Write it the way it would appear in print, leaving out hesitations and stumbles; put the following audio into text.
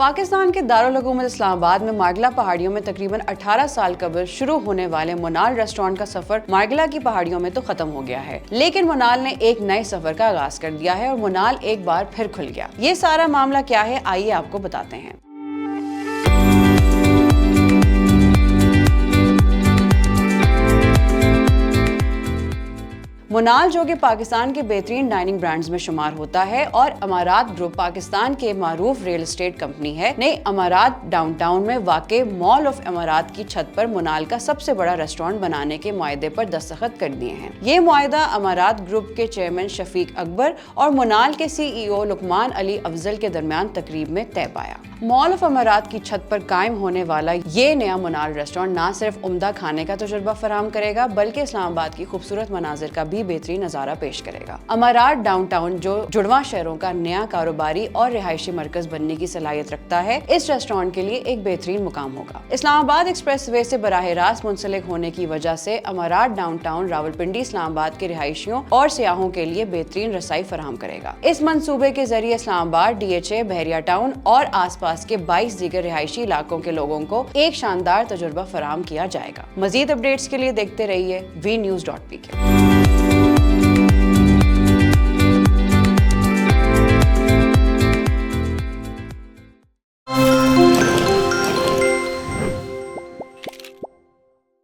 पाकिस्तान के दारुल हुकूमत इस्लामाबाद में मार्गला पहाड़ियों में तकरीबन 18 साल कबल शुरू होने वाले मोनाल रेस्टोरेंट का सफर मार्गला की पहाड़ियों में तो खत्म हो गया है, लेकिन मोनाल ने एक नए सफर का आगाज कर दिया है और मोनाल एक बार फिर खुल गया। ये सारा मामला क्या है, आइए आपको बताते हैं। मोनाल, जो कि पाकिस्तान के बेहतरीन डाइनिंग ब्रांड्स में शुमार होता है और अमारात ग्रुप पाकिस्तान के मारूफ रियल एस्टेट कंपनी है, ने अमारात डाउनटाउन में वाक़े मॉल ऑफ अमारात की छत पर मोनाल का सबसे बड़ा रेस्टोरेंट बनाने के मुआहदे पर दस्तखत कर दिए हैं। ये मुआहदा अमारात ग्रुप के चेयरमैन शफीक अकबर और मोनाल के CEO लुकमान अली अफजल के दरमियान तकरीब में तय पाया। मॉल ऑफ अमारात की छत पर कायम होने वाला ये नया मोनाल रेस्टोरेंट न सिर्फ उम्दा खाने का तजुर्बा फराहम करेगा, बल्कि इस्लामाबाद की खूबसूरत मनाजिर का भी बेहतरीन नजारा पेश करेगा। अमारात डाउनटाउन, जो जुड़वा शहरों का नया कारोबारी और रिहायशी मरकज बनने की सलाहियत रखता है, इस रेस्टोरेंट के लिए एक बेहतरीन मुकाम होगा। इस्लामाबाद एक्सप्रेसवे से बराह रास्त मुंसलिक होने की वजह से अमारात डाउनटाउन रावलपिंडी इस्लामाबाद के रिहायशियों और सियाहों के लिए बेहतरीन रसाई फराहम करेगा। इस मंसूबे के जरिए इस्लामाबाद, DHA, बहरिया टाउन और आसपास के 22 दीगर रिहायशी इलाकों के लोगों को एक शानदार तजुर्बा फराहम किया जाएगा। मजीद अपडेट्स के लिए देखते रहिए VNews.pk।